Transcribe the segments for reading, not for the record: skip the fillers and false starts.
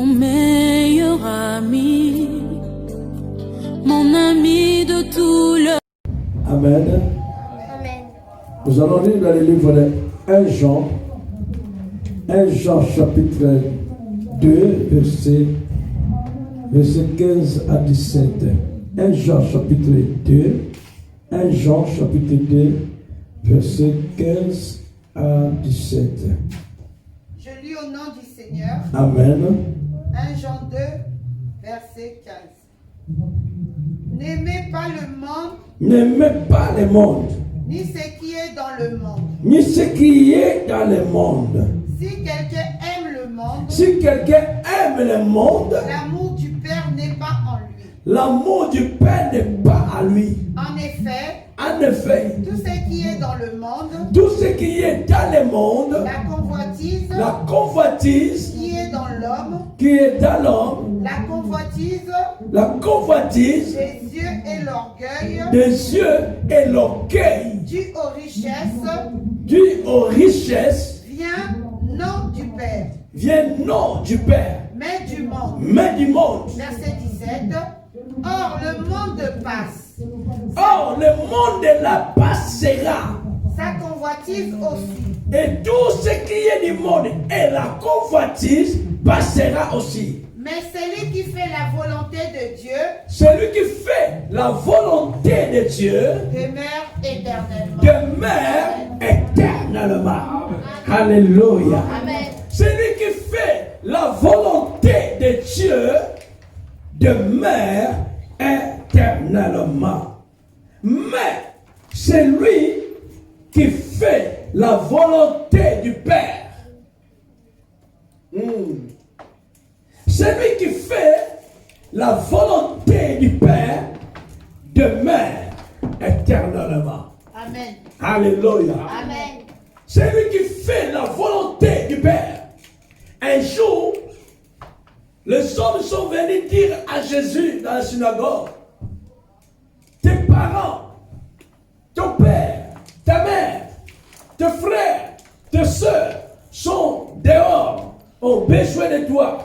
mon meilleur ami, mon ami de tout le... Amen. Amen. Nous allons lire dans le livre de 1 Jean chapitre 2, verset 15 à 17. 1 Jean chapitre 2, 1 Jean chapitre 2, verset 15 à 17. Je lis au nom du Seigneur. Amen. 1 Jean 2, verset 15. N'aimez pas le monde, N'aimez pas le monde, ni ce qui est dans le monde. ni ce qui est dans le monde. Si quelqu'un aime le monde, Si quelqu'un aime le monde, l'amour du Père n'est pas en lui. l'amour du Père n'est pas à lui. En effet, Tout ce qui est dans le monde, ce qui est dans le monde, la convoitise la convoitise qui est dans l'homme, qui est dans l'homme, la convoitise des des yeux et l'orgueil, yeux et l'orgueil, dû aux richesses, dû aux richesses, vient non du Père, vient non du Père, mais du monde. mais du monde. Verset 17. Or, le monde passe, Or, le monde la passera, sa convoitise aussi. et tout ce qui est du monde et la convoitise passera aussi. Mais celui qui fait la volonté de Dieu Celui qui fait la volonté de Dieu demeure éternellement. demeure éternellement. Alléluia. Amen. Celui qui fait la volonté de Dieu demeure éternellement. Mais celui qui fait la volonté du Père, celui qui fait la volonté du Père demeure éternellement. Amen. Alléluia. Amen. Celui qui fait la volonté du Père. Un jour, les hommes sont venus dire à Jésus dans la synagogue, tes parents, ton père, ta mère, tes frères, tes soeurs sont dehors, ont besoin de toi.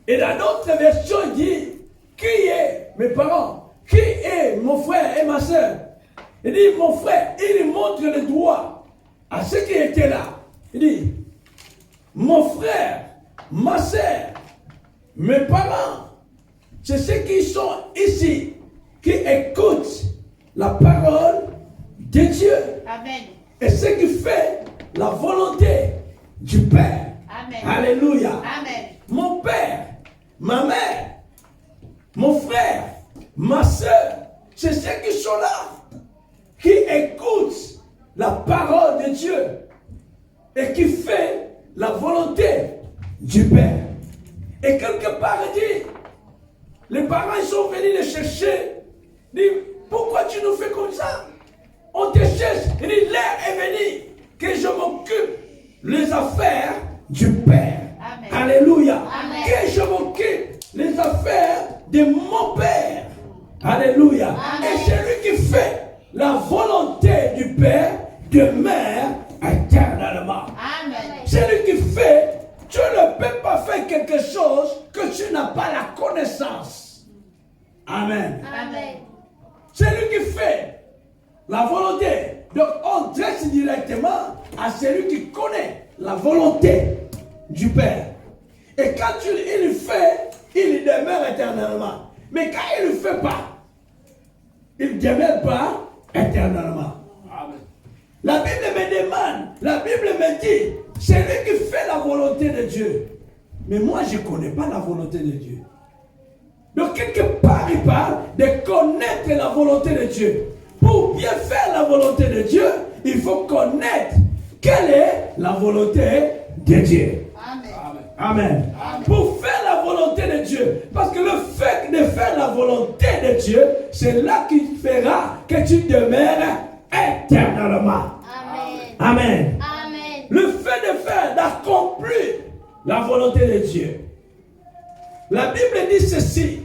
Et dans notre version, il dit, qui est mes parents? Qui est mon frère et ma soeur? Il dit, mon frère, il montre le doigt à ceux qui étaient là. Il dit, mon frère, ma soeur, mes parents, c'est ceux qui sont ici, qui écoutent la parole de Dieu. Amen. Et ceux qui font la volonté du Père. Amen. Alléluia. Amen. Mon père, ma mère, mon frère, ma soeur, c'est ceux qui sont là, qui écoutent la parole de Dieu et qui font la volonté du Père. Et quelque part, il dit, les parents ils sont venus les chercher. Il dit, pourquoi tu nous fais comme ça? On te cherche. Il dit, l'heure est venue que je m'occupe les affaires du Père. Amen. Alléluia. Amen. Que je m'occupe les affaires de mon Père. Alléluia. Amen. Et celui qui fait la volonté du Père demeure éternellement. Amen. Celui qui fait, tu ne peux pas faire quelque chose que tu n'as pas la connaissance. Amen. Amen. Celui qui fait la volonté. Donc on dresse directement à celui qui connaît la volonté du Père. Et quand il fait, il demeure éternellement. Mais quand il ne fait pas, il ne demeure pas éternellement. Amen. La Bible me demande, la Bible me dit, c'est lui qui fait la volonté de Dieu. Mais moi, je ne connais pas la volonté de Dieu. Donc, quelque part, il parle de connaître la volonté de Dieu. Pour bien faire la volonté de Dieu, il faut connaître quelle est la volonté de Dieu. Amen. Amen. Pour faire la volonté de Dieu. Parce que le fait de faire la volonté de Dieu, c'est là qu'il fera que tu demeures éternellement. Amen. Amen. Amen. Le fait de faire, d'accomplir la volonté de Dieu. La Bible dit ceci.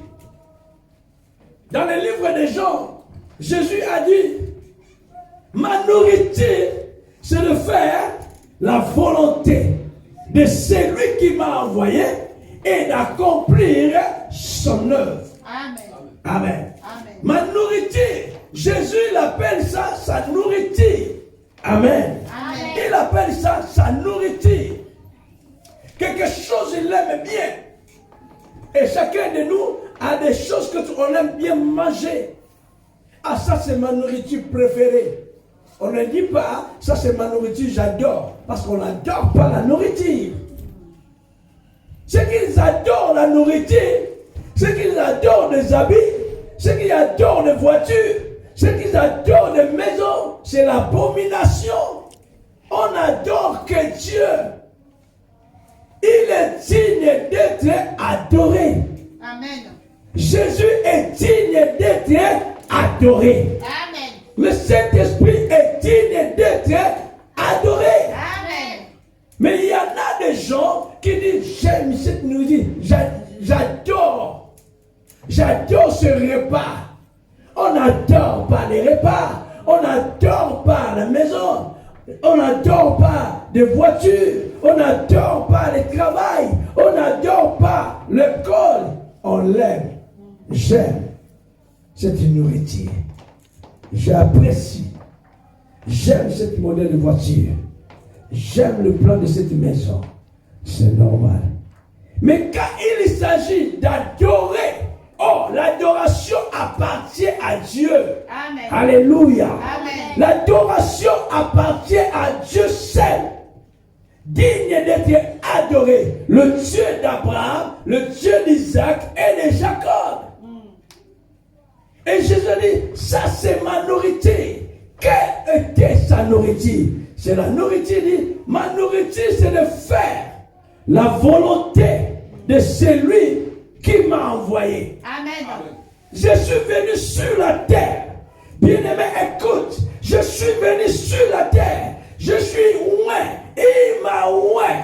Dans le livre de Jean, Jésus a dit, ma nourriture, c'est de faire la volonté de celui qui m'a envoyé et d'accomplir son œuvre. Amen. Amen. Amen. Ma nourriture, Jésus il appelle ça sa nourriture. Amen. Amen. Il appelle ça sa nourriture. Quelque chose il aime bien. Et chacun de nous a des choses qu'on aime bien manger. Ah, ça c'est ma nourriture préférée. On ne dit pas, ça c'est ma nourriture, j'adore. Parce qu'on n'adore pas la nourriture. Ceux qui adorent la nourriture, ceux qui adorent des habits, ceux qui adorent des voitures, ceux qui adorent des maisons, c'est l'abomination. On adore que Dieu. Il est digne d'être adoré. Amen. Jésus est digne d'être adoré. Amen. Le Saint-Esprit est digne d'être adoré. Amen. Mais il y en a des gens qui disent, j'aime cette nourriture, j'adore. J'adore ce repas. On n'adore pas les repas. On n'adore pas la maison. On n'adore pas des voitures. On n'adore pas le travail. On n'adore pas l'école. On l'aime. J'aime cette nourriture. J'apprécie. J'aime cette modèle de voiture. J'aime le plan de cette maison. C'est normal. Mais quand il s'agit d'adorer, oh, l'adoration appartient à Dieu. Amen. Alléluia. Amen. L'adoration appartient à Dieu seul. Digne d'être adoré. Le Dieu d'Abraham, le Dieu d'Isaac et de Jacob. Et Jésus dit, ça c'est ma nourriture. Quelle était sa nourriture? C'est la nourriture, dit, ma nourriture c'est de faire la volonté de celui qui m'a envoyé. Amen. Je suis venu sur la terre. Bien-aimé, écoute, je suis venu sur la terre. Je suis oint. Il m'a oint.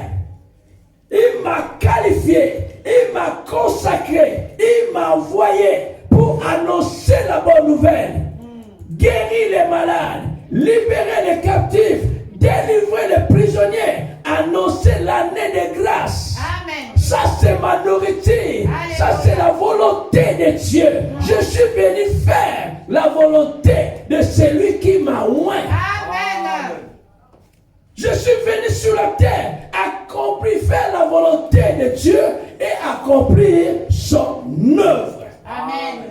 Il m'a qualifié. Il m'a consacré. Il m'a envoyé pour annoncer la bonne nouvelle. Guérir les malades. Libérer les captifs. Délivrer les prisonniers. Annoncer l'année de grâce. Amen. Ça c'est ma nourriture. Ça c'est la volonté de Dieu. Je suis venu faire la volonté de celui qui m'a oint. Amen. Je suis venu sur la terre accomplir, faire la volonté de Dieu et accomplir son œuvre. Amen.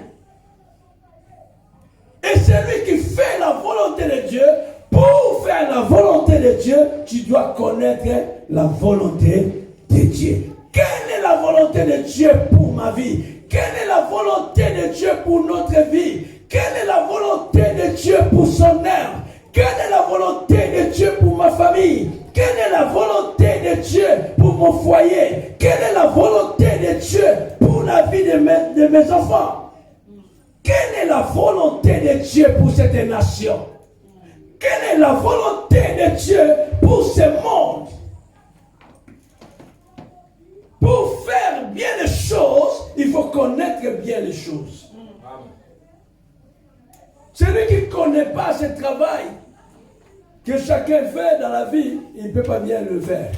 Et celui qui fait la volonté de Dieu, pour faire la volonté de Dieu, tu dois connaître la volonté de Dieu. Quelle est la volonté de Dieu pour ma vie? Quelle est la volonté de Dieu pour notre vie? Quelle est la volonté de Dieu pour son œuvre? Quelle est la volonté de Dieu pour ma famille? Quelle est la volonté de Dieu pour mon foyer? Quelle est la volonté de Dieu pour la vie de mes enfants? Quelle est la volonté de Dieu pour cette nation? Quelle est la volonté de Dieu pour ce monde? Pour faire bien les choses, il faut connaître bien les choses. Celui qui ne connaît pas ce travail que chacun fait dans la vie, il ne peut pas bien le faire.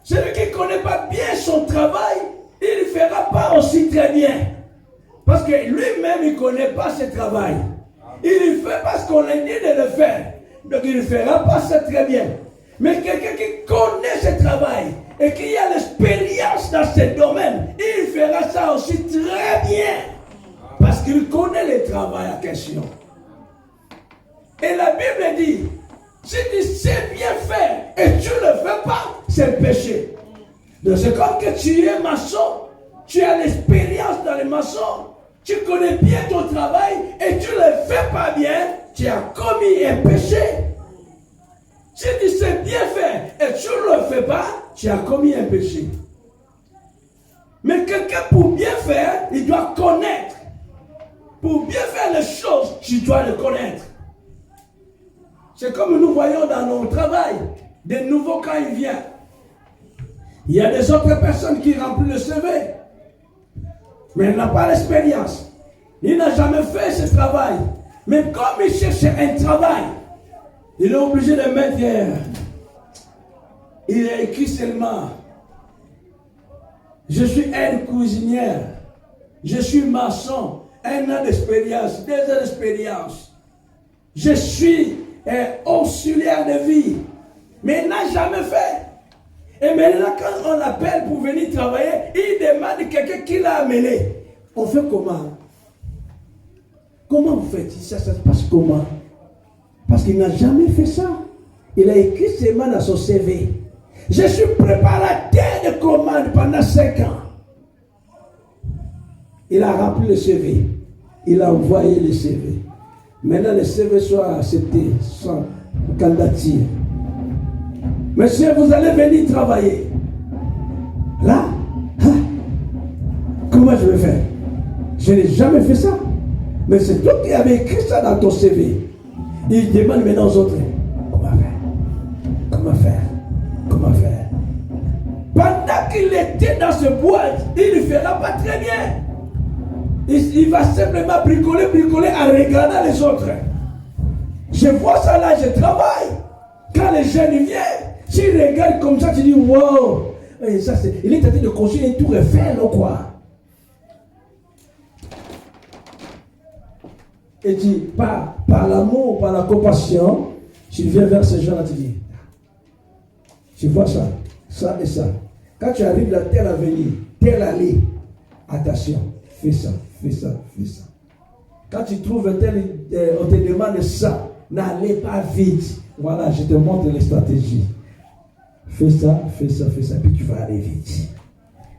Celui qui ne connaît pas bien son travail, il ne fera pas aussi très bien. Parce que lui-même, il ne connaît pas ce travail. Il le fait parce qu'on a dit de le faire. Donc il ne fera pas ça très bien. Mais quelqu'un qui connaît ce travail et qui a l'expérience dans ce domaine, il fera ça aussi très bien. Parce qu'il connaît le travail en question. Et la Bible dit, si tu sais bien faire et tu ne le fais pas, c'est péché. Donc c'est comme que tu es maçon, tu as l'expérience dans les maçons, tu connais bien ton travail et tu ne le fais pas bien, tu as commis un péché. Si tu sais bien faire et tu ne le fais pas, tu as commis un péché. Mais quelqu'un pour bien faire, il doit connaître. Pour bien faire les choses, tu dois le connaître. C'est comme nous voyons dans nos travail, des nouveaux quand ils viennent. Il y a des autres personnes qui remplissent le CV, mais il n'a pas l'expérience. Il n'a jamais fait ce travail. Mais comme il cherche un travail, il est obligé de mettre il a écrit seulement, je suis aide cuisinière, je suis maçon, 1 an d'expérience, 2 ans d'expérience, je suis auxiliaire de vie, mais il n'a jamais fait. Et maintenant, quand on l'appelle pour venir travailler, il demande quelqu'un qui l'a amené. On fait comment? Comment vous faites? Ça se passe comment? Parce qu'il n'a jamais fait ça. Il a écrit seulement dans son CV. Je suis préparateur de commande pendant 5 ans. Il a rempli le CV. Il a envoyé le CV. Maintenant, le CV soit accepté, sans candidature. Monsieur, vous allez venir travailler. Là, comment je vais faire? Je n'ai jamais fait ça. Mais c'est toi qui avais écrit ça dans ton CV. Il demande maintenant aux autres, comment faire? Comment faire? Comment faire? Pendant qu'il était dans ce boîte, il ne fera pas très bien. Il va simplement bricoler en regardant les autres. Je vois ça là, je travaille. Quand les jeunes viennent, s'ils regardent comme ça, tu dis, wow, il est en train de construire une tour Eiffel ou quoi? Et tu, par l'amour, par la compassion, tu viens vers ces gens-là, tu dis, tu vois ça, ça et ça. Quand tu arrives dans tel avenir, tel allée, attention, fais ça, fais ça, fais ça. Quand tu trouves tel, on te demande ça, n'allez pas vite. Voilà, je te montre les stratégies. Fais ça, fais ça, fais ça, puis tu vas aller vite.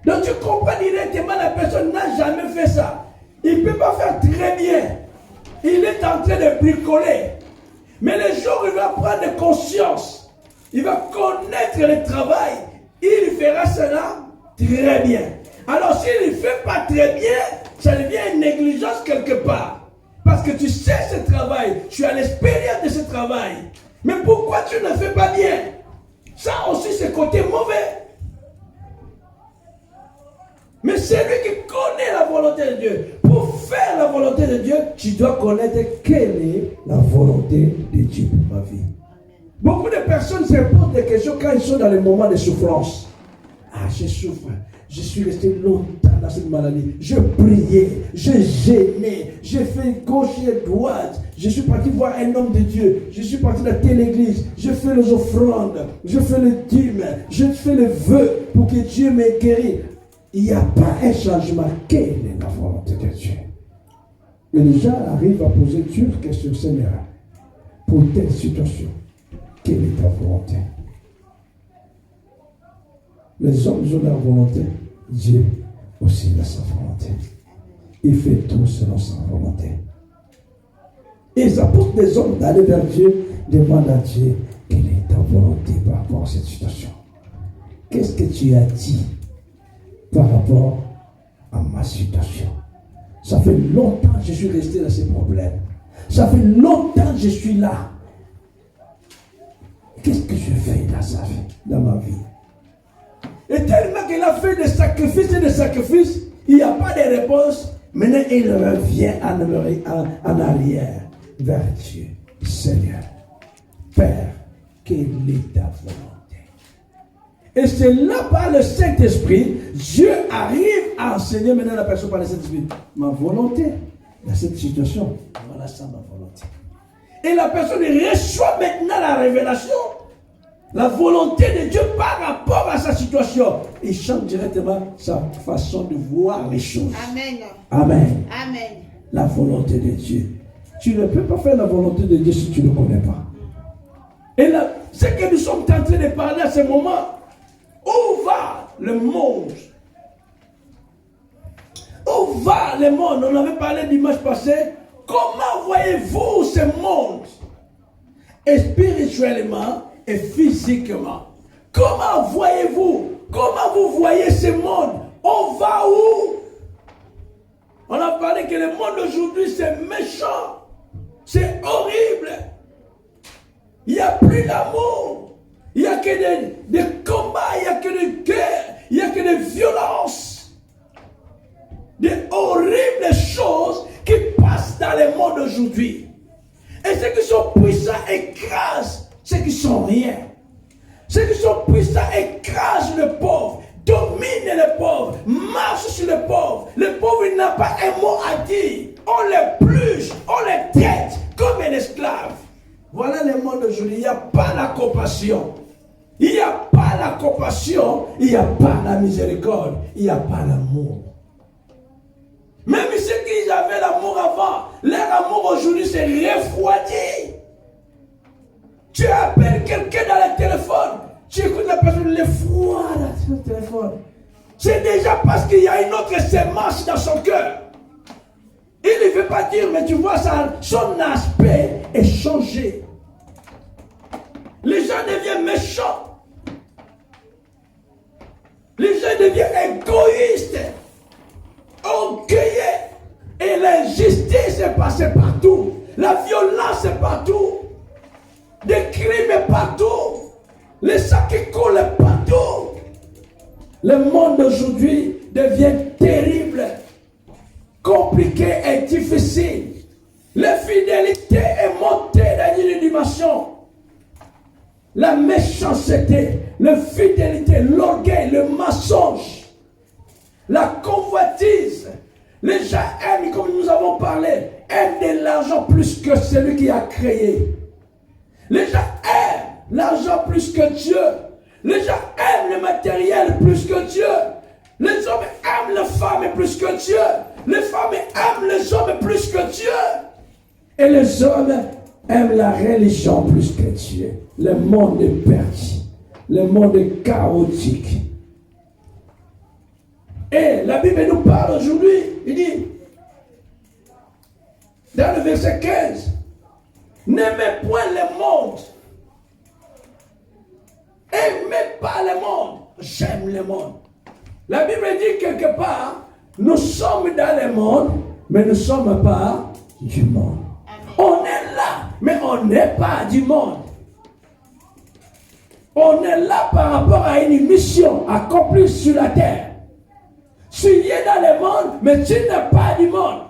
Donc tu comprends directement, la personne n'a jamais fait ça. Il ne peut pas faire très bien. Il est en train de bricoler. Mais le jour où il va prendre conscience, il va connaître le travail, il fera cela très bien. Alors s'il ne fait pas très bien, ça devient une négligence quelque part. Parce que tu sais ce travail, tu as l'expérience de ce travail. Mais pourquoi tu ne fais pas bien? Ça aussi c'est côté mauvais. Mais c'est lui qui connaît la volonté de Dieu. Pour faire la volonté de Dieu, tu dois connaître quelle est la volonté de Dieu pour ma vie. Beaucoup de personnes se posent des questions quand ils sont dans les moments de souffrance. Ah, je souffre. Je suis resté longtemps dans cette maladie. Je priais, je gênais, j'ai fait gauche et droite. Je suis parti voir un homme de Dieu. Je suis parti dans telle église. Je fais les offrandes, je fais le dîme, je fais le vœu pour que Dieu me guérisse. Il n'y a pas un changement. Quelle est la volonté de Dieu? Mais les gens arrivent à poser dure question, Seigneur, pour telle situation, quelle est ta volonté? Les hommes ont leur volonté, Dieu aussi a sa volonté. Il fait tout selon sa volonté. Et ça pousse les hommes d'aller vers Dieu, demande à Dieu, quelle est ta volonté par rapport à cette situation? Qu'est-ce que tu as dit par rapport à ma situation? Ça fait longtemps que je suis resté dans ces problèmes. Ça fait longtemps que je suis là. Qu'est-ce que je fais dans sa vie, dans ma vie? Et tellement qu'il a fait des sacrifices et des sacrifices, il n'y a pas de réponse. Maintenant, il revient en arrière vers Dieu. Seigneur, Père, quelle est ta volonté? Et c'est là, par le Saint-Esprit, Dieu arrive à enseigner maintenant la personne par le Saint-Esprit. Ma volonté, dans cette situation, voilà ça ma volonté. Et la personne reçoit maintenant la révélation, la volonté de Dieu par rapport à sa situation. Il change directement sa façon de voir les choses. Amen. Amen. Amen. La volonté de Dieu. Tu ne peux pas faire la volonté de Dieu si tu ne connais pas. Et là, ce que nous sommes en train de parler à ce moment, où va le monde? Où va le monde? On avait parlé dimanche passé. Comment voyez-vous ce monde? Et spirituellement et physiquement. Comment voyez-vous? Comment vous voyez ce monde? On va où? On a parlé que le monde d'aujourd'hui c'est méchant. C'est horrible. Il n'y a plus d'amour. Il n'y a que des combats, il n'y a que des guerres, il n'y a que des violences. Des horribles choses qui passent dans le monde aujourd'hui. Et ceux qui sont puissants écrasent ceux qui sont rien. Ceux qui sont puissants écrasent le pauvre, dominent les pauvres, marchent sur les pauvres. Les pauvres, il n'a pas un mot à dire. On les pluge, on les traite comme un esclave. Voilà le monde d'aujourd'hui. Il n'y a pas la compassion. Il n'y a pas la compassion. Il n'y a pas la miséricorde. Il n'y a pas l'amour. Même ceux qui avaient l'amour avant, leur amour aujourd'hui s'est refroidi. Tu appelles quelqu'un dans le téléphone, tu écoutes la personne, le froid dans le téléphone. C'est déjà parce qu'il y a une autre sémence dans son cœur. Il ne veut pas dire, mais tu vois, son aspect est changé. Les gens deviennent méchants. Les gens deviennent égoïstes, orgueilleux. Et l'injustice est passée partout. La violence est partout. Des crimes partout. Les sacs qui coulent partout. Le monde d'aujourd'hui devient terrible, compliqué et difficile. L'infidélité est montée dans une dimension. La méchanceté, l'infidélité, l'orgueil, le mensonge, la convoitise. Les gens aiment, comme nous avons parlé, aiment de l'argent plus que celui qui a créé. Les gens aiment l'argent plus que Dieu. Les gens aiment le matériel plus que Dieu. Les hommes aiment les femmes plus que Dieu. Les femmes aiment les hommes plus que Dieu. Et les hommes aiment la religion plus que Dieu. Le monde est perdu. Le monde est chaotique. Et la Bible nous parle aujourd'hui. Il dit, dans le verset 15, n'aimez point le monde. Aimez pas le monde. J'aime le monde. La Bible dit quelque part, nous sommes dans le monde, mais nous ne sommes pas du monde. On est là, mais on n'est pas du monde. On est là par rapport à une mission accomplie sur la terre. Tu es dans le monde, mais tu n'es pas du monde.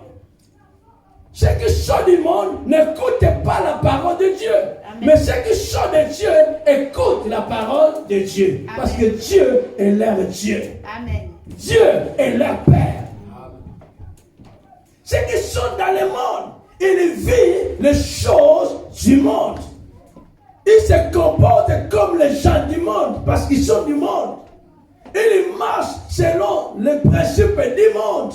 Ceux qui sont du monde n'écoutent pas la parole de Dieu. Amen. Mais ceux qui sont de Dieu écoutent la parole de Dieu. Amen. Parce que Dieu est leur Dieu. Amen. Dieu est leur Père. Amen. Ceux qui sont dans le monde, ils vivent les choses du monde. Ils se comportent comme les gens du monde parce qu'ils sont du monde. Ils marchent selon les principes du monde.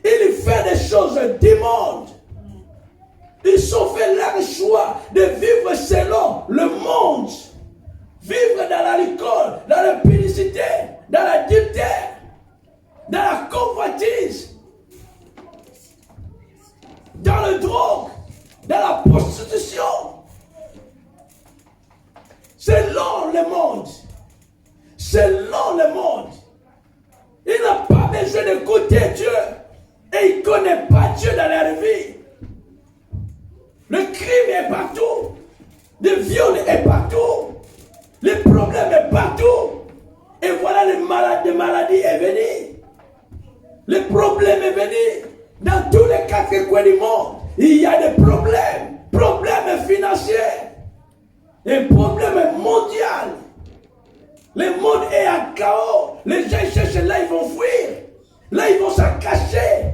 Ils font des choses du monde. Ils ont fait leur choix de vivre selon le monde. Vivre dans l'alcool, dans la publicité, dans l'adultère, dans la convoitise, dans le drogue, dans la prostitution. Selon le monde. Selon le monde. Il n'a pas besoin d'écouter Dieu. Et il ne connaît pas Dieu dans leur vie. Le crime est partout. Le viol est partout. Les problèmes est partout. Et voilà les maladies est venue. Le problème est venu. Dans tous les quatre coins du monde, il y a des problèmes. Problèmes financiers. Un problème mondial. Le monde est à chaos. Les gens cherchent là, ils vont fuir. Là, ils vont se cacher.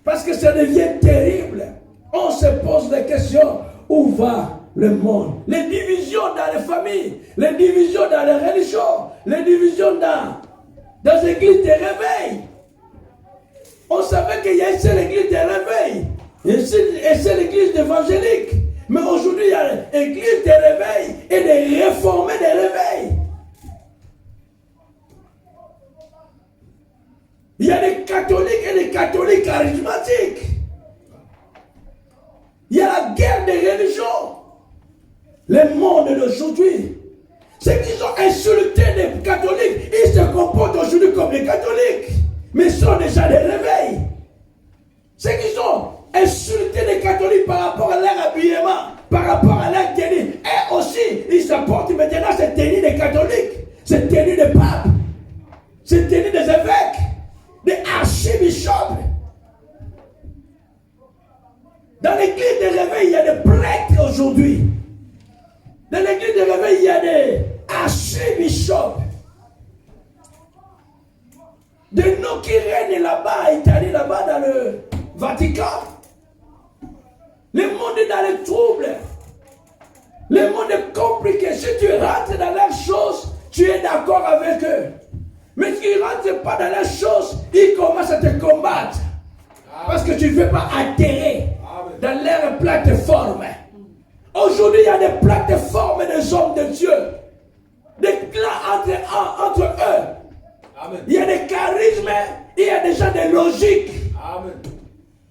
Parce que ça devient terrible. On se pose la question, où va le monde? Les divisions dans les familles, les divisions dans les religions, les divisions dans les églises de réveil. On savait qu'il y a une seule église de réveil, et c'est l'église évangélique. Mais aujourd'hui, il y a l'église de réveil et des réformés de réveil. Il y a des catholiques et des catholiques charismatiques. Il y a la guerre des religions. Le monde d'aujourd'hui, ceux qui ont insulté les catholiques, ils se comportent aujourd'hui comme les catholiques. Mais ils sont déjà des réveils. Ceux qui ont insulté les catholiques par rapport à leur habillement, par rapport à leur tenue, et aussi, ils se portent maintenant cette tenue des catholiques, cette tenue des papes, cette tenue des évêques, des archibishops. Dans l'église de réveil, il y a des prêtres aujourd'hui. Dans l'église de réveil, il y a des archibishops. de noms qui règnent là-bas en Italie, là-bas dans le Vatican. Le monde est dans les troubles. Le monde est compliqué. Si tu rentres dans leurs choses, tu es d'accord avec eux. Mais si tu ne rentres pas dans leurs choses, ils commencent à te combattre. Parce que tu ne veux pas adhérer dans leur plateforme. Aujourd'hui, il y a des plateformes des hommes de Dieu. Des clans entre eux. Amen. Il y a des charismes, il y a des gens de logique. Amen.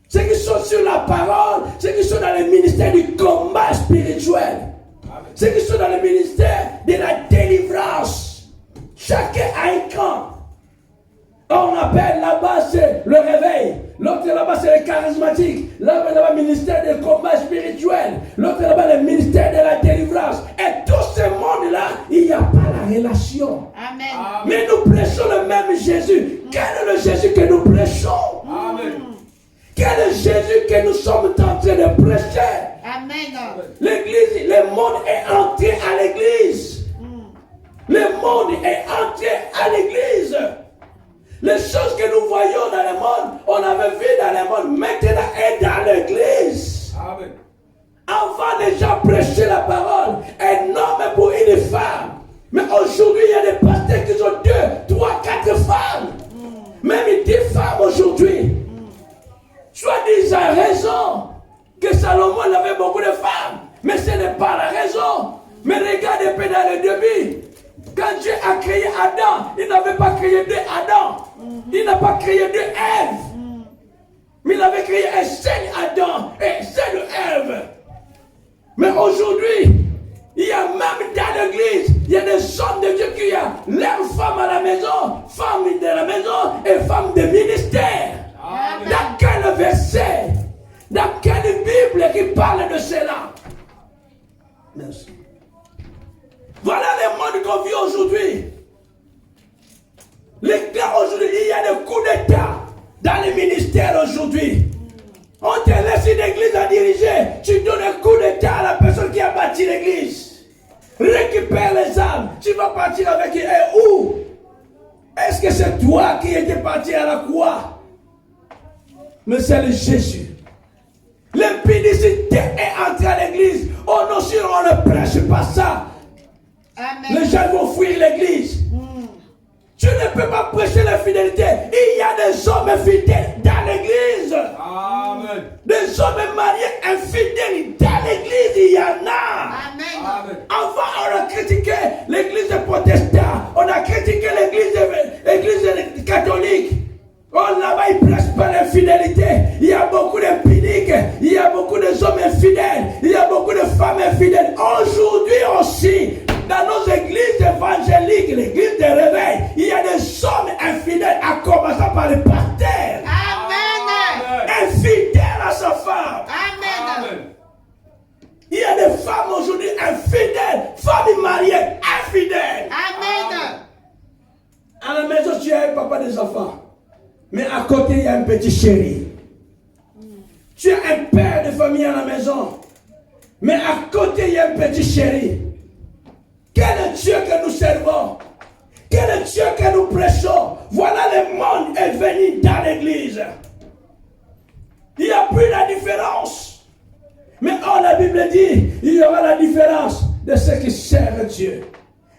Ceux qui sont sur la parole, ceux qui sont dans le ministère du combat spirituel. Amen. Ceux qui sont dans le ministère de la délivrance. Chacun a un camp. On appelle là-bas c'est le réveil. L'autre là-bas c'est le charismatique. Là-bas le ministère du combat spirituel. L'autre là-bas le ministère de la délivrance. Et tout ce monde-là, il n'y a pas la relation. Amen. Mais nous prêchons le même Jésus. Quel est le Jésus que nous prêchons? Amen. Quel est Jésus que nous sommes en train de prêcher? Amen. L'église, le monde est entré à l'église. Le monde est entré à l'église. Les choses que nous voyons dans le monde, on avait vu dans le monde, maintenant est dans l'église. Amen. Avant les gens prêchaient la parole, un homme pour une femme. Mais aujourd'hui, il y a des pasteurs qui ont 2, 3, 4 femmes. Même 10 femmes aujourd'hui. Soit disant raison que Salomon avait beaucoup de femmes. Mais ce n'est pas la raison. Mais regardez un peu dans le début. Quand Dieu a créé Adam, il n'avait pas créé 2 Adam. Il n'a pas créé 2 Ève. Mais il avait créé un seul Adam et un seul Ève. Mais aujourd'hui, il y a même dans l'église, il y a des hommes de Dieu qui ont leurs femmes à la maison, femmes de la maison et femmes de ministère. Amen. Dans quel verset, dans quelle Bible qui parle de cela? Merci. Voilà le monde qu'on vit aujourd'hui. Aujourd'hui, il y a des coups d'État dans les ministères aujourd'hui. On te laisse une église à diriger. Tu donnes un coup d'État à la personne qui a bâti l'église. Récupère les âmes. Tu vas partir avec eux. Et où? Est-ce que c'est toi qui étais parti à la croix? Mais c'est le Jésus. L'impudicité est entrée à l'église. Oh non, si on ne prêche pas ça, amen, les gens vont fuir l'église. Tu ne peux pas prêcher la fidélité. Il y a des hommes infidèles dans l'église. Amen. Des hommes mariés infidèles dans l'église, il y en a. Amen. Amen. Avant, on a critiqué l'église protestante. On a critiqué l'église catholique. Oh, là-bas, ils ne prêchent pas l'infidélité. Il y a beaucoup d'impudiques. Il y a beaucoup de hommes infidèles. Il y a beaucoup de femmes infidèles. Aujourd'hui aussi, dans nos églises évangéliques, l'église de réveil, il y a des hommes infidèles, à commencer par le pasteur. Amen. Infidèle à sa femme. Amen. Amen. Il y a des femmes aujourd'hui infidèles, femmes mariées infidèles. Amen. À la maison, tu as un papa des enfants. Mais à côté, il y a un petit chéri. Tu as un père de famille à la maison. Mais à côté, il y a un petit chéri. Quel est Dieu que nous servons? Quel est Dieu que nous prêchons? Voilà, le monde est venu dans l'église. Il n'y a plus la différence. Mais la Bible dit, il y aura la différence de ceux qui servent Dieu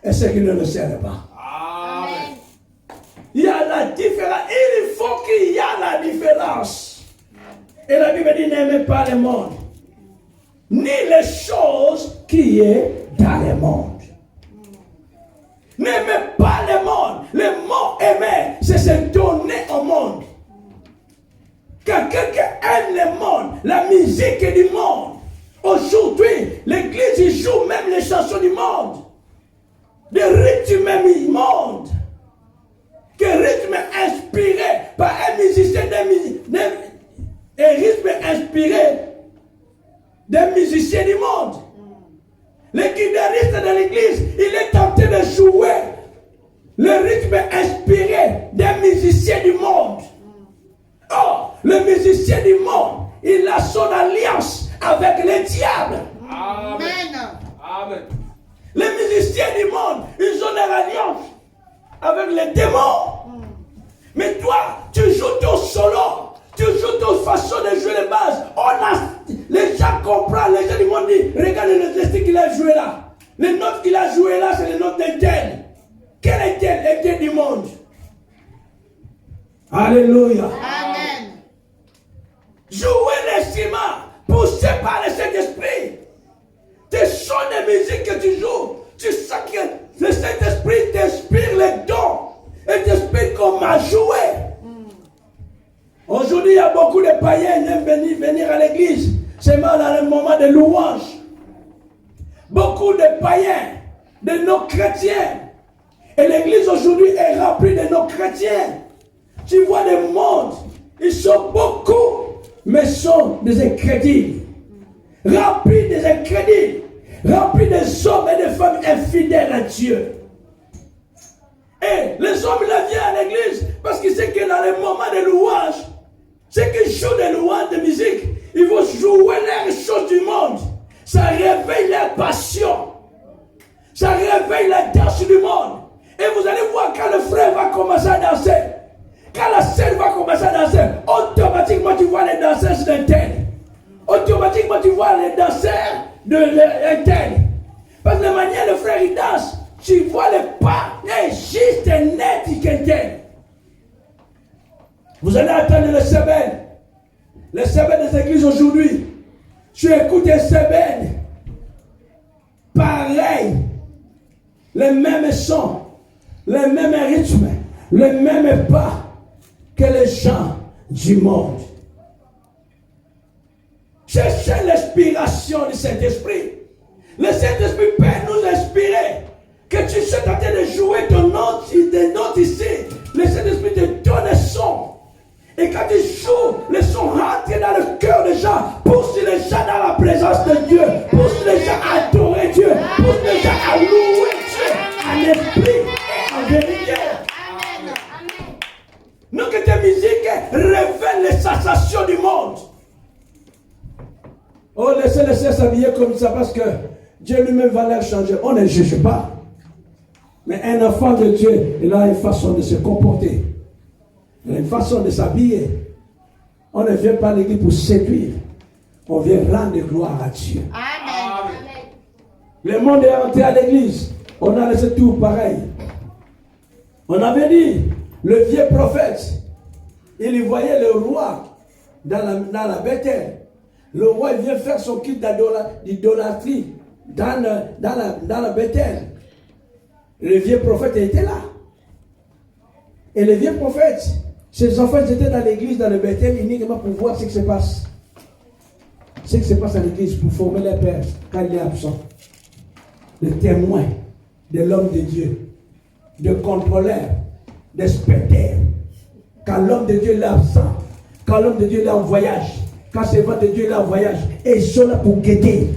et ceux qui ne le servent pas. Amen. Il y a la différence. Il faut qu'il y ait la différence. Et la Bible dit, n'aimez pas le monde, ni les choses qui est dans le monde. N'aimez pas le monde. Le mot aimer, c'est se donner au monde. Quand quelqu'un aime le monde, la musique du monde, aujourd'hui, l'église joue même les chansons du monde, des rythmes même du monde, que rythme inspiré par un musicien, un rythme inspiré des musiciens du monde. Le guitariste de l'église, il est en train de jouer le rythme inspiré des musiciens du monde. Oh, le musicien du monde, il a son alliance avec le diable. Amen. Amen. Les musiciens du monde, ils ont leur alliance avec les démons. Mais toi, tu joues ton solo. Tu joues ton façon de jouer les bases. Les gens comprennent, les gens du monde disent, regarde le style qu'il a joué là. Les notes qu'il a joué là, c'est les notes d'un tel. Quel est tel? Un tel du monde. Alléluia. Amen. Jouer l'instrument, poussé par le Saint-Esprit. Tes sons de musique que tu joues, tu sens que le Saint-Esprit t'inspire les dons et t'inspire comment jouer. Aujourd'hui, il y a beaucoup de païens qui aiment venir à l'église seulement dans le moment de louange. Beaucoup de païens, de non-chrétiens. Et l'église aujourd'hui est remplie de non-chrétiens. Tu vois le monde, ils sont beaucoup, mais sont des incrédules. Remplis des incrédules. Remplis des hommes et des femmes infidèles à Dieu. Et les hommes là viennent à l'église parce qu'ils savent que dans les moments de louange, c'est qu'ils jouent des louanges de musique. Ils vont jouer les choses du monde. Ça réveille leur passion. Ça réveille la danse du monde. Et vous allez voir quand le frère va commencer à danser. Quand la scène va commencer à danser, automatiquement tu vois les danseurs d'un tel. Automatiquement tu vois les danseurs d'un tel. Parce que la manière le frère il danse, tu vois les pas, et juste net du tel. Vous allez attendre le semaine. Les semaines des églises aujourd'hui. Tu écoutes les semaines. Pareil. Les mêmes sons. Les mêmes rythmes. Les mêmes pas que les gens du monde. Cherchez l'inspiration du Saint-Esprit. Le Saint-Esprit peut nous inspirer. Que tu sois en train de jouer ton note, des notes ici. Le Saint-Esprit te donne un son. Et quand tu joues, le son rentre dans le cœur des gens, pousse les gens dans la présence de Dieu, pousse les gens à adorer Dieu, pousse les gens à louer Dieu, en esprit et en vérité. Non que tes musiques révèlent les sensations du monde. Oh, laissez s'habiller comme ça parce que Dieu lui-même va leur changer. On ne juge pas. Mais un enfant de Dieu, il a une façon de se comporter. Il a une façon de s'habiller. On ne vient pas à l'église pour séduire. On vient rendre gloire à Dieu. Amen. Le monde est rentré à l'église. On a laissé tout pareil. On avait dit, le vieux prophète, il voyait le roi dans la Bethel. Le roi vient faire son culte d'idolâtrie dans la Bethel. Le vieux prophète était là. Et le vieux prophète, ses enfants étaient dans l'église, dans le Bethel, uniquement pour voir ce qui se passe. Ce qui se passe à l'église, pour former les pères quand il est absent. Le témoin de l'homme de Dieu, de contrôleur, d'inspecteur. Quand l'homme de Dieu est absent, quand l'homme de Dieu est en voyage, quand c'est votre de Dieu est en voyage, et ils sont là pour guetter,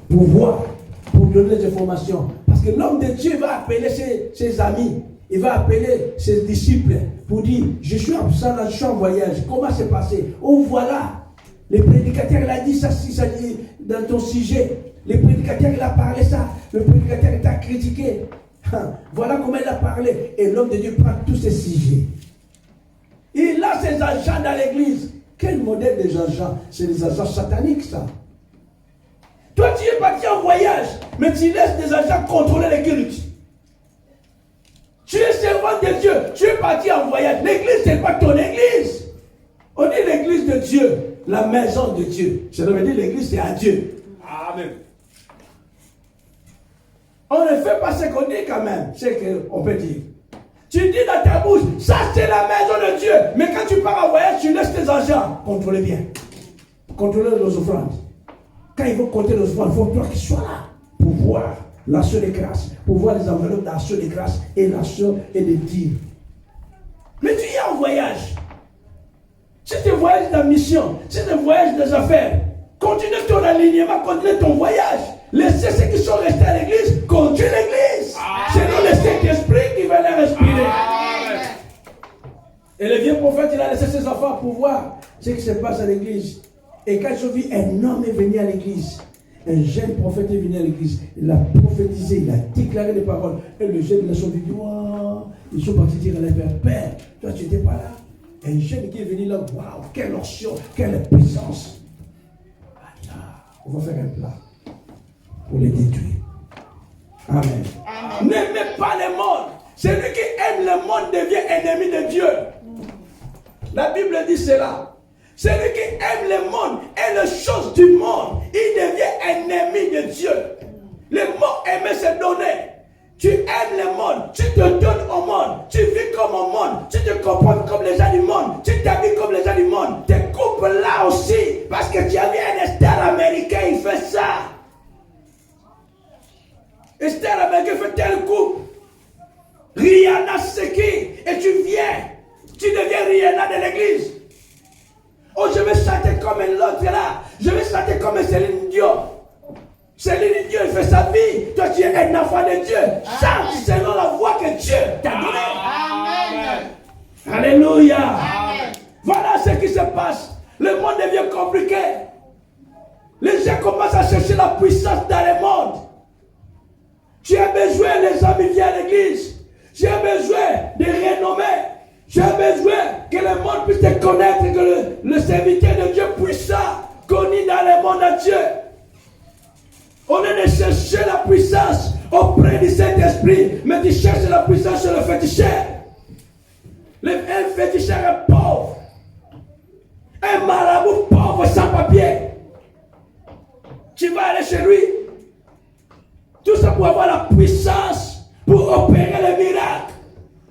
pour voir, pour donner des informations. Parce que l'homme de Dieu va appeler ses amis. Il va appeler ses disciples pour dire, je suis absent, je suis en voyage. Comment c'est passé? Oh voilà, le prédicateur il a dit ça dit dans ton sujet. Le prédicateur il a parlé ça. Le prédicateur il t'a critiqué. Voilà comment il a parlé. Et l'homme de Dieu prend tous ces sujets. Il a ses agents dans l'église. Quel modèle des agents? C'est des agents sataniques ça. Toi tu es parti en voyage, mais tu laisses des agents contrôler les cultes. Tu es servant de Dieu, tu es parti en voyage. L'église, ce n'est pas ton église. On dit l'église de Dieu, la maison de Dieu. Ça veut dire l'église, c'est à Dieu. Amen. On ne fait pas ce qu'on dit quand même, c'est qu'on peut dire. Tu dis dans ta bouche, ça c'est la maison de Dieu. Mais quand tu pars en voyage, tu laisses tes agents. Contrôlez bien. Contrôlez nos offrandes. Quand ils vont compter nos offrandes, il faut toi qu'ils soient là pour voir l'action de grâce, pour voir les enveloppes d'action de grâce et l'action et de dire. Mais tu es en voyage. Si tu voyages dans mission, si tu voyages des affaires, continue ton alignement, continue ton voyage. Laissez ceux qui sont restés à l'église, continue l'église. C'est nous le Saint-Esprit qui va les respirer. Et le vieux prophète, il a laissé ses enfants pour voir ce qui se passe à l'église. Et quand ils ont vu un homme est venu à l'église, Un jeune prophète est venu à l'église. Il a prophétisé, il a déclaré des paroles. Et le jeune, il a sorti, ils sont partis dire à leur père, Père, toi tu n'étais pas là. Un jeune qui est venu là, waouh, quelle onction, quelle puissance. On va faire un plat pour les détruire. Amen. N'aimez pas le monde. Celui qui aime le monde devient ennemi de Dieu. La Bible dit cela. Celui qui aime le monde et les choses du monde, il devient ennemi de Dieu. Le mot aimer, c'est donner. Tu aimes le monde, tu te donnes au monde, tu vis comme au monde, tu te comportes comme les gens du monde, tu t'habilles comme les gens du monde. Tes couples là aussi, parce que tu as vu un star américain, il fait ça. Un star américain fait tel couple. Rihanna, c'est qui? Et tu viens, tu deviens Rihanna de l'église. Oh, je vais chanter comme l'autre là. Je vais chanter comme Céline Dion. Céline Dion, il fait sa vie. Toi, tu es un enfant de Dieu. Chante selon la voix que Dieu t'a donnée. Amen. Alléluia. Amen. Voilà ce qui se passe. Le monde devient compliqué. Les gens commencent à chercher la puissance dans le monde. Tu as besoin, les amis, viens à l'église. Tu as besoin de renommée. Tu as besoin que le monde puisse te connaître, que le serviteur de Dieu puissant, connu dans le monde entier. On est de chercher la puissance auprès du Saint-Esprit, mais tu cherches la puissance sur le féticheur. Un féticheur est pauvre. Un marabout pauvre sans papier. Tu vas aller chez lui. Tout ça pour avoir la puissance pour opérer le miracle.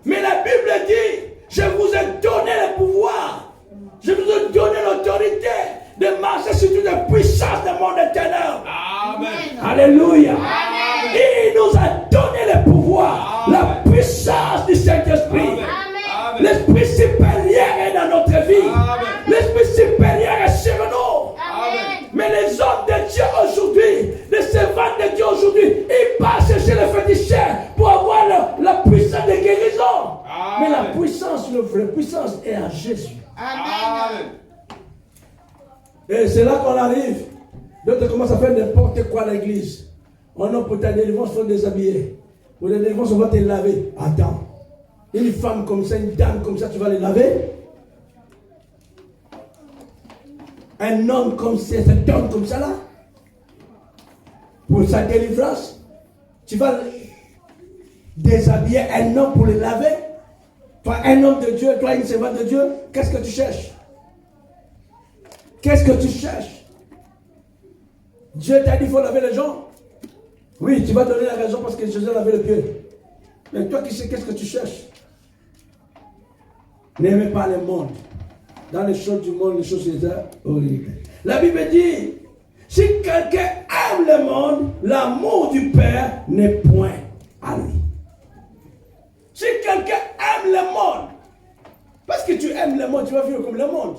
Mais la Bible dit, je vous ai donné le pouvoir. Je vous ai donné l'autorité de marcher sur toute la puissance du monde éternel. Amen. Alléluia. Amen. Il nous a donné le pouvoir, la puissance du Saint-Esprit. Amen. L'Esprit supérieur est dans notre vie. Amen. L'Esprit supérieur est sur nous. Amen. Mais les hommes de Dieu aujourd'hui, les servants de Dieu aujourd'hui, ils partent chercher le féticheur pour avoir la puissance de guérison. Amen. Mais la puissance est en Jésus. Amen. Et c'est là qu'on arrive. D'autres commencent à faire n'importe quoi à l'église. Oh non, pour ta délivrance, il faut te déshabiller. Pour ta délivrance, on va te laver. Attends. Une femme comme ça, une dame comme ça, tu vas les laver? Un homme comme ça, cet homme comme ça là? Pour sa délivrance, tu vas déshabiller un homme pour le laver? Toi, un homme de Dieu, toi, une servante de Dieu, qu'est-ce que tu cherches? Qu'est-ce que tu cherches? Dieu t'a dit qu'il faut laver les gens? Oui, tu vas donner la raison parce que Jésus a lavé le pied. Mais toi qui sais, qu'est-ce que tu cherches? N'aimez pas le monde. Dans les choses du monde, les choses sont horribles. La Bible dit, si quelqu'un aime le monde, l'amour du Père n'est point à lui. Si quelqu'un aime le monde, parce que tu aimes le monde, tu vas vivre comme le monde.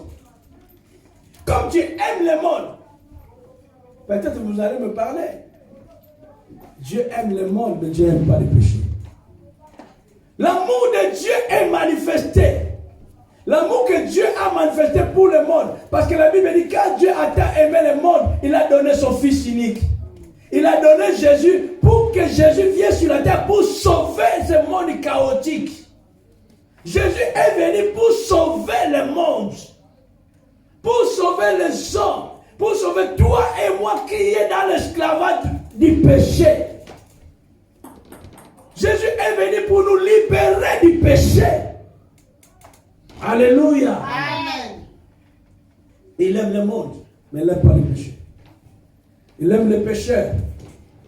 Comme tu aimes le monde, peut-être vous allez me parler. Dieu aime le monde, mais Dieu n'aime pas les péchés. L'amour de Dieu est manifesté. L'amour que Dieu a manifesté pour le monde. Parce que la Bible dit, quand Dieu a tant aimé le monde, il a donné son Fils unique. Il a donné Jésus pour que Jésus vienne sur la terre pour sauver ce monde chaotique. Jésus est venu pour sauver le monde. Pour sauver les hommes. Pour sauver toi et moi qui est dans l'esclavage du péché. Jésus est venu pour nous libérer du péché. Alléluia. Amen. Il aime le monde, mais il n'aime pas le péché. Il aime les pécheurs,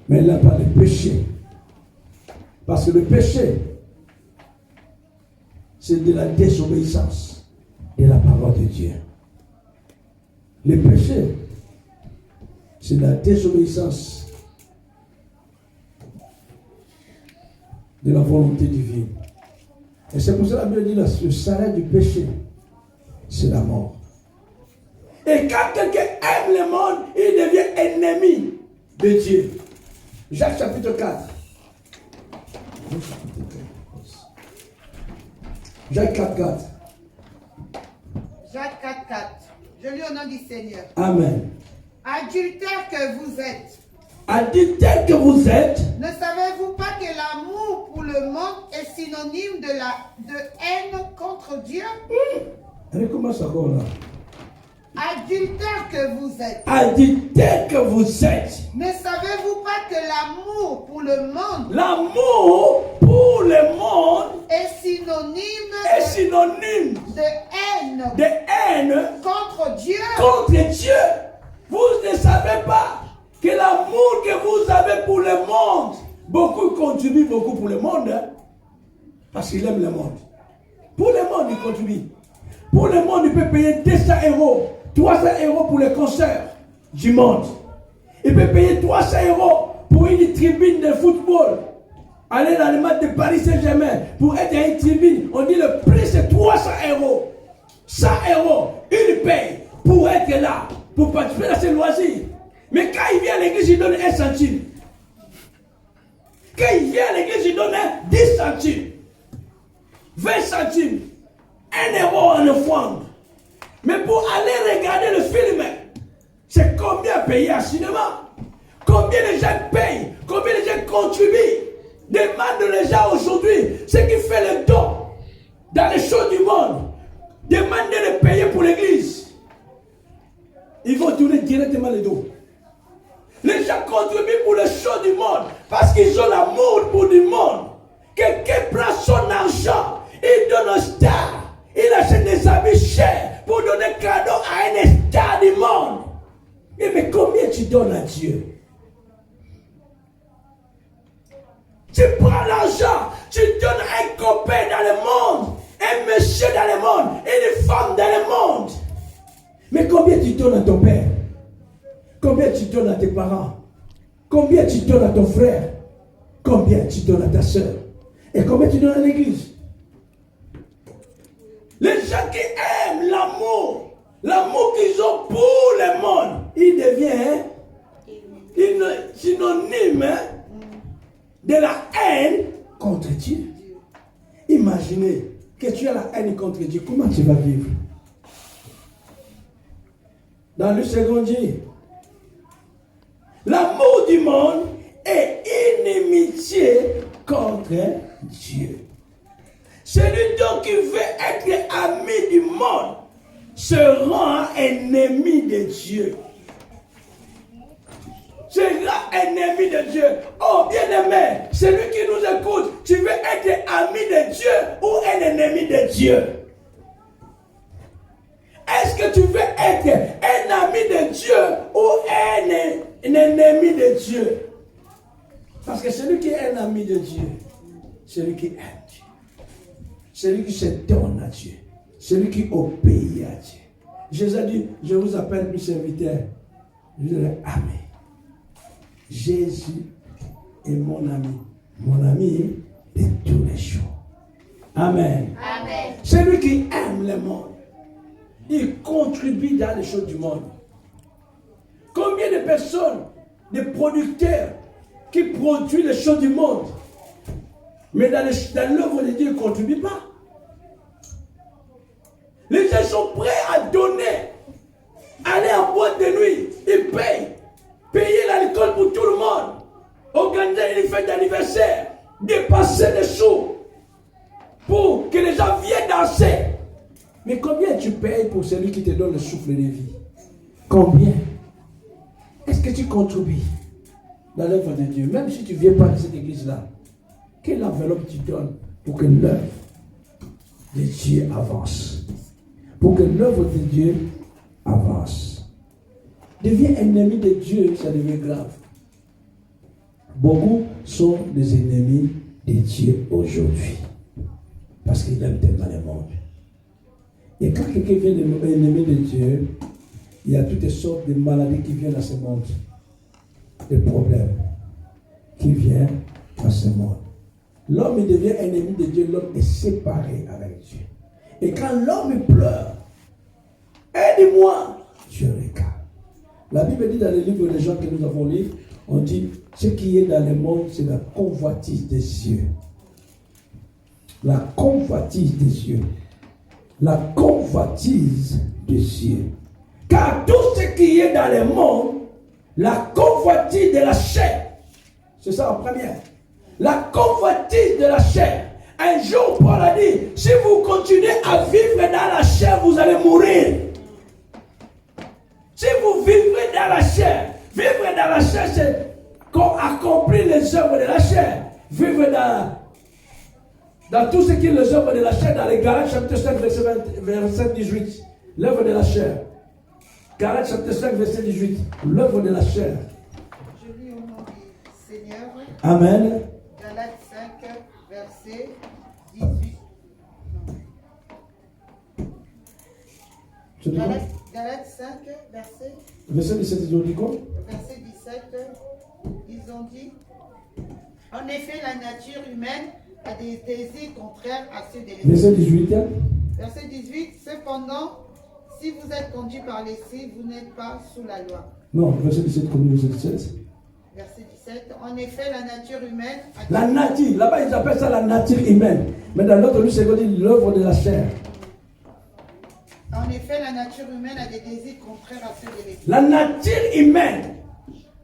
mais il n'aime pas les péchés. Parce que le péché, c'est de la désobéissance de la parole de Dieu. Le péché, c'est la désobéissance de la volonté divine. Et c'est pour ça que la Bible dit là, le salaire du péché, c'est la mort. Et quand quelqu'un aime le monde, il devient ennemi de Dieu. Jacques chapitre 4. Jacques 4, 4. Jacques 4, 4. Je lis au nom du Seigneur. Amen. Adultères que vous êtes, a dit tel que vous êtes. Ne savez-vous pas que l'amour pour le monde est synonyme de haine contre Dieu? Recommence encore là. Adultère que vous êtes. A dit tel que vous êtes. Ne savez-vous pas que l'amour pour le monde L'amour pour le monde est synonyme de haine contre Dieu? Contre Dieu. Vous ne savez pas que l'amour que vous avez pour le monde, beaucoup contribuent beaucoup pour le monde, hein? Parce qu'il aime le monde. Pour le monde, il contribue. Pour le monde, il peut payer 200 €, 300 € pour les concerts du monde. Il peut payer 300 € pour une tribune de football. Aller dans le match de Paris Saint-Germain pour être à une tribune, on dit le prix c'est 300 €. 100 €, il paye pour être là, pour participer à ses loisirs. Mais quand il vient à l'église, il donne 1 centime. Quand il vient à l'église, il donne 10 centimes, 20 centimes, 1 € en offrande. Mais pour aller regarder le film, c'est combien payer à cinéma? Combien les gens payent? Combien les gens contribuent? Demande les gens aujourd'hui, ce qui fait le don dans les choses du monde. Demandez de payer pour l'église. Ils vont tourner directement le dos. Les gens contribuent pour les choses du monde parce qu'ils ont l'amour pour du monde. Quelqu'un prend son argent, il donne un star, il achète des habits chers pour donner cadeau à un star du monde. Mais combien tu donnes à Dieu? Tu prends l'argent, tu donnes à un copain dans le monde, un monsieur dans le monde, une femme dans le monde. Mais combien tu donnes à ton père? Combien tu donnes à tes parents? Combien tu donnes à ton frère? Combien tu donnes à ta soeur? Et combien tu donnes à l'église? Les gens qui aiment l'amour qu'ils ont pour le monde, il devient synonyme de la haine contre Dieu. Imaginez que tu as la haine contre Dieu, comment tu vas vivre? Dans le second Dieu, l'amour du monde est inimitié contre Dieu. Celui donc qui veut être ami du monde se rend ennemi de Dieu. Sera ennemi de Dieu. Oh bien-aimé, celui qui nous écoute, tu veux être ami de Dieu ou un ennemi de Dieu? Est-ce que tu veux être un ami de Dieu ou un ennemi de Dieu? Parce que celui qui est un ami de Dieu, celui qui aime Dieu, celui qui se donne à Dieu, celui qui obéit à Dieu. Jésus a dit, je vous appelle plus serviteur. Je dirais, Amen. Jésus est mon ami de tous les jours. Amen. Amen. Celui qui aime le monde, il contribue dans les choses du monde. Combien de personnes, de producteurs qui produisent les choses du monde, mais dans l'œuvre de Dieu, ils ne contribuent pas. Les gens sont prêts à donner, aller en boîte de nuit, ils payent. Payer l'alcool pour tout le monde, organiser une fête d'anniversaire, dépasser les sous pour que les gens viennent danser. Mais combien tu payes pour celui qui te donne le souffle de vie? Combien? Est-ce que tu contribues dans l'œuvre de Dieu? Même si tu ne viens pas de cette église-là, quelle enveloppe tu donnes pour que l'œuvre de Dieu avance? Pour que l'œuvre de Dieu avance. Deviens ennemi de Dieu, ça devient grave. Beaucoup sont des ennemis de Dieu aujourd'hui. Parce qu'ils aiment tellement le monde. Et quand quelqu'un vient de ennemi de Dieu, il y a toutes sortes de maladies qui viennent à ce monde. Des problèmes qui viennent à ce monde. L'homme il devient ennemi de Dieu, l'homme est séparé avec Dieu. Et quand l'homme pleure, aide-moi, Dieu regarde. La Bible dit dans le livre des gens que nous avons lu, on dit, ce qui est dans le monde, c'est la convoitise des cieux. La convoitise des cieux. La convoitise des cieux. Car tout ce qui est dans le monde La convoitise de la chair. C'est ça en première. La convoitise de la chair. Un jour, Paul a dit, si vous continuez à vivre dans la chair, vous allez mourir. Si vous vivez dans la chair, vivre dans la chair, c'est accomplir les œuvres de la chair. Vivre dans tout ce qui est les œuvres de la chair, dans les Galates chapitre 5, verset 18. L'œuvre de la chair. Galates chapitre 5, verset 18. L'œuvre de la chair. Je lis au nom du Seigneur. Amen. Galates 5, verset 18. Galates 5, verset 17, ils ont dit quoi? Verset 17, ils ont dit, en effet, la nature humaine a des désirs contraires à ceux de l'esprit. Verset 18. Verset 18, cependant, si vous êtes conduit par l'esprit, vous n'êtes pas sous la loi. Non, verset 17 comme verset 17. Verset 17, en effet, la nature humaine a des... La nature, là-bas ils appellent ça la nature humaine. Mais dans l'autre livre, c'est qu'on dit l'œuvre de la chair. En effet, la nature humaine a des désirs contraires à ceux de l'esprit. La nature humaine,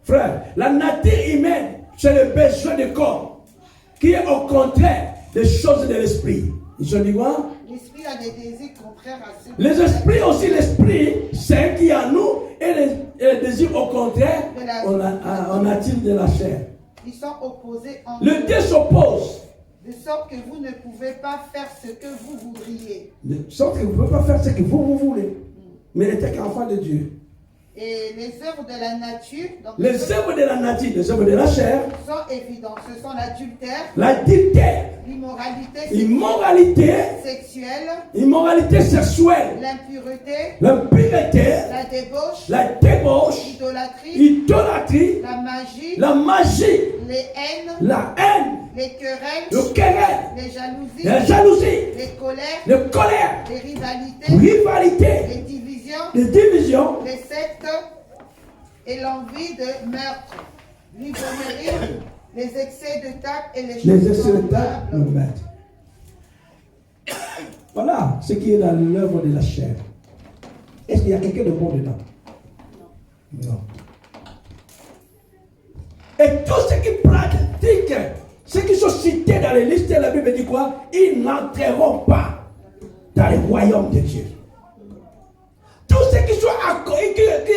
frère, la nature humaine, c'est le besoin du corps, qui est au contraire des choses de l'esprit. Ils ont dit quoi? L'esprit a des désirs contraires à ceux de Les esprits aussi, l'esprit, c'est qui est en nous, et les désirs au contraire, on attire de la chair. Ils sont opposés en Le Dieu s'oppose. de sorte que vous ne pouvez pas faire ce que vous voudriez. De sorte que vous ne pouvez pas faire ce que vous voulez. Mais il était qu'enfant de Dieu. Et les œuvres de la nature, donc Les œuvres de la nature, les œuvres de la chair, sont évidentes. Ce sont l'adultère, l'adultère, l'immoralité sexuelle, immoralité sexuelle, l'impureté, la débauche, l'idolâtrie, la magie, la haine, les le querelles, les jalousies, les colères, les rivalités, les divisions, les sectes et l'envie de meurtre, l'ivognerie, les excès de tact et les choses semblables. Voilà ce qui est dans l'œuvre de la chair. Est-ce qu'il y a quelqu'un de bon dedans? Non. Et tous ceux qui pratiquent, ceux qui sont cités dans les listes de la Bible dit quoi? Ils n'entreront pas dans le royaume de Dieu. Tous ceux qui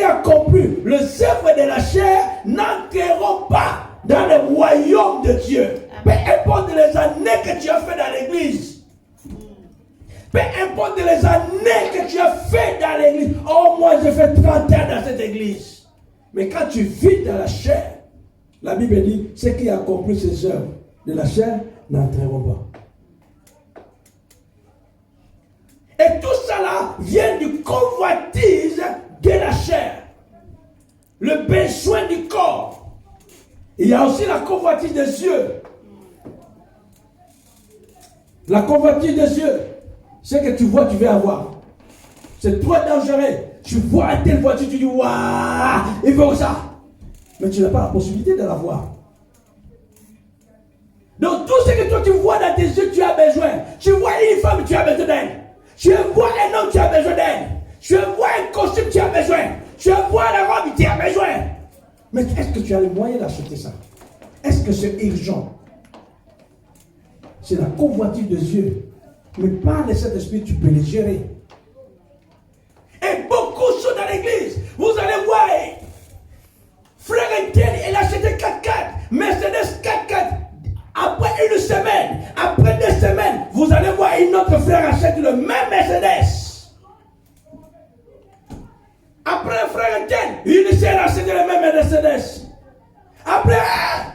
accomplissent les œuvres de la chair n'entreront pas dans le royaume de Dieu. Peu importe les années que tu as fait dans l'église. Peu importe les années que tu as fait dans l'église. Oh, moi j'ai fait 30 ans dans cette église. Mais quand tu vis dans la chair, la Bible dit, ceux qui accomplissent ces œuvres de la chair n'entreront pas. Et tout cela vient du convoitise de la chair. Le besoin du corps. Il y a aussi la convoitise des yeux. La convoitise des yeux. Ce que tu vois, tu veux avoir. C'est trop dangereux. Tu vois telle voiture, tu dis, waouh, il faut ça. Mais tu n'as pas la possibilité de l'avoir. Donc tout ce que toi tu vois dans tes yeux, tu as besoin. Tu vois une femme, tu as besoin d'elle. Tu vois un homme, tu as besoin d'elle. Tu vois un costume, tu as besoin. Tu vois la robe, tu as besoin. Mais est-ce que tu as les moyens d'acheter ça? Est-ce que c'est urgent? C'est la convoitise des yeux. Mais par le Saint-Esprit, tu peux les gérer. Et beaucoup sont dans l'église. Vous allez voir, frère Etienne, il a acheté 4x4, Mercedes 4x4. Après une semaine, après 2 semaines, vous allez voir une autre frère achète le même Mercedes. Après le frère Etienne, une sœur achète le même Mercedes. Après,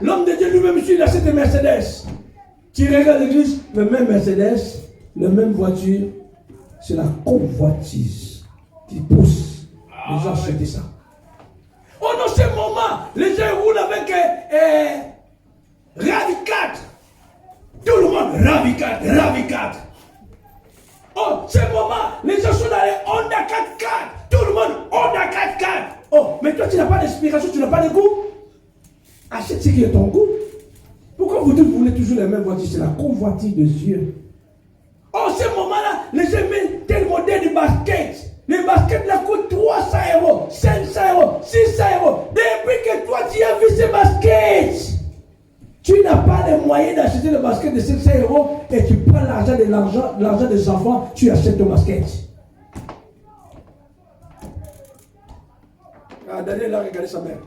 l'homme de Dieu lui-même, il achète le Mercedes. Tu regardes l'église, le même Mercedes, la même voiture, c'est la convoitise qui pousse les gens à acheter ça. Oh non, ce moment, les gens roulent avec RAV4. Tout le monde, RAV4. Oh, ce moment, les gens sont dans les Honda 4x4. Tout le monde, Honda 4x4. Oh, mais toi, tu n'as pas d'inspiration, tu n'as pas de goût. Achète ce qui est ton goût. Pourquoi vous voulez toujours les mêmes voitures? C'est la convoitise des yeux. Oh, ce moment-là, les gens mettent tel modèle de basket. Les baskets là coûtent 300 €, 500 €, 600 €. Depuis que toi tu as vu ces baskets, tu n'as pas les moyens d'acheter le basket de 500 € et tu prends l'argent des enfants, tu achètes ton basket. Ah, Daniel a regardé sa mère.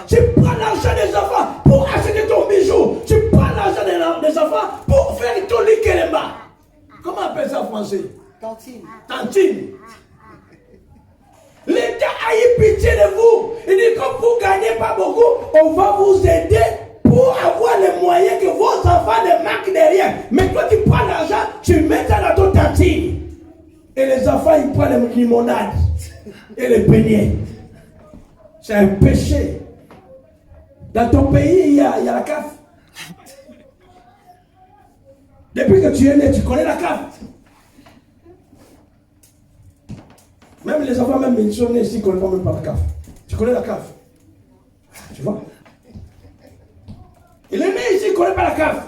Tu prends l'argent des enfants pour acheter ton bijou. Tu prends l'argent des enfants pour faire ton likelema. Comment on appelle ça en français? Tantine. Tantine. L'État a eu pitié de vous. Il dit comme vous ne gagnez pas beaucoup, on va vous aider pour avoir les moyens que vos enfants ne manquent de rien. Mais toi tu prends l'argent, tu mets ça dans ton tantine. Et les enfants ils prennent les limonades et les beignets. C'est un péché. Dans ton pays, il y a la CAF. Depuis que tu es né, tu connais la CAF. Même les enfants, même ils sont nés ici, ils ne connaissent même pas la CAF. Tu connais la CAF? Tu vois? Il est né ici, il ne connaît pas la CAF.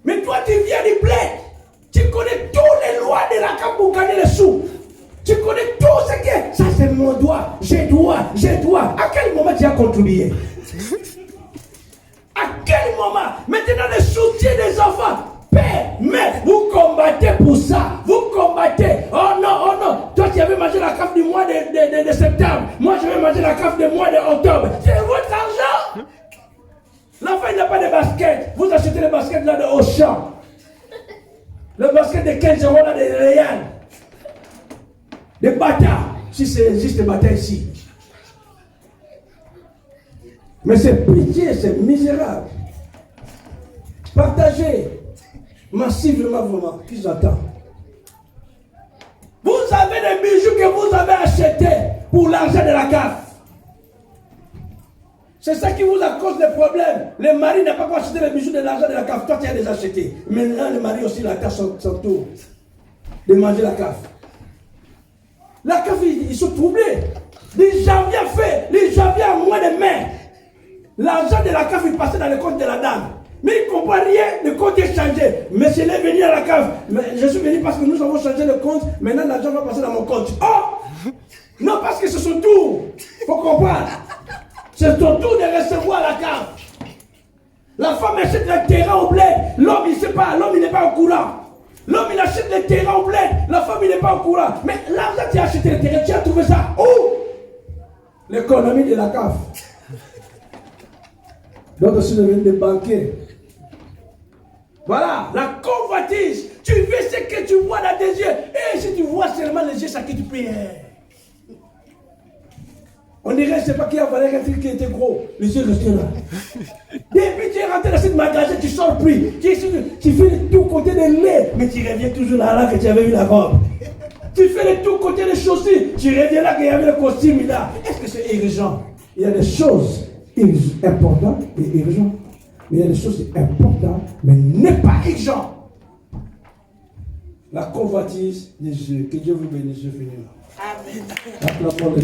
Mais toi, tu viens du bled. Tu connais toutes les lois de la CAF pour gagner les sous. Tu connais tout ce qui est. Ça, c'est mon droit. J'ai droit. À quel moment tu as contribué? À quel moment? Maintenant, le soutien des enfants. Père, mère, vous combattez pour ça. Vous combattez. Oh non. Toi, tu avais mangé la CAF du mois de septembre. Moi, je vais manger la CAF du mois d'octobre. C'est votre argent. L'enfant, il n'a pas de basket. Vous achetez le basket là de Auchan. Le basket de 15 € là de Réal. Des bâtards. Si c'est existe des bâtards ici. Mais c'est pitié, c'est misérable. Partagez. Massivement, vraiment. Qui j'attends? Vous avez des bijoux que vous avez achetés pour l'argent de la CAF. C'est ça qui vous a cause des problèmes. Le mari n'a pas acheté les bijoux de l'argent de la CAF. Toi, tu as déjà acheté. Maintenant, le mari aussi, il attend son tour de manger la CAF. La CAF, ils sont troublés. Les janvier fait, les janvier à moins de mai. L'argent de la CAF, il passait dans le compte de la dame. Mais il ne comprend rien, le compte est changé. Monsieur est venu à la CAF. Mais je suis venu parce que nous avons changé le compte. Maintenant, l'argent va passer dans mon compte. Oh! Non, parce que c'est son tour. Il faut comprendre. C'est son tour de recevoir la CAF. La femme achète le terrain au bled. L'homme, il ne sait pas. L'homme, il n'est pas au courant. L'homme, il achète le terrain au bled. La femme, il n'est pas au courant. Mais l'argent, tu as acheté le terrain. Tu as trouvé ça où? L'économie de la CAF. D'autres sont devenus des banquiers. Voilà, la convoitise. Tu veux ce que tu vois dans tes yeux. Et si tu vois seulement les yeux, ça qui tu pries. On dirait, je ne sais pas qui a valé un truc qui était gros. Les yeux restent là. Depuis que tu es rentré dans ce magasin, tu sors pris. Tu fais de tout côté de lait, mais tu reviens toujours là que tu avais vu la robe. Tu fais de tout côté des chaussures, tu reviens là qu'il y avait le costume là. Est-ce que c'est urgent? Il y a des choses importantes et urgentes. Mais il y a des choses importantes, mais n'est pas urgent. La convoitise des yeux. Que Dieu vous bénisse. Je finis là. Amen.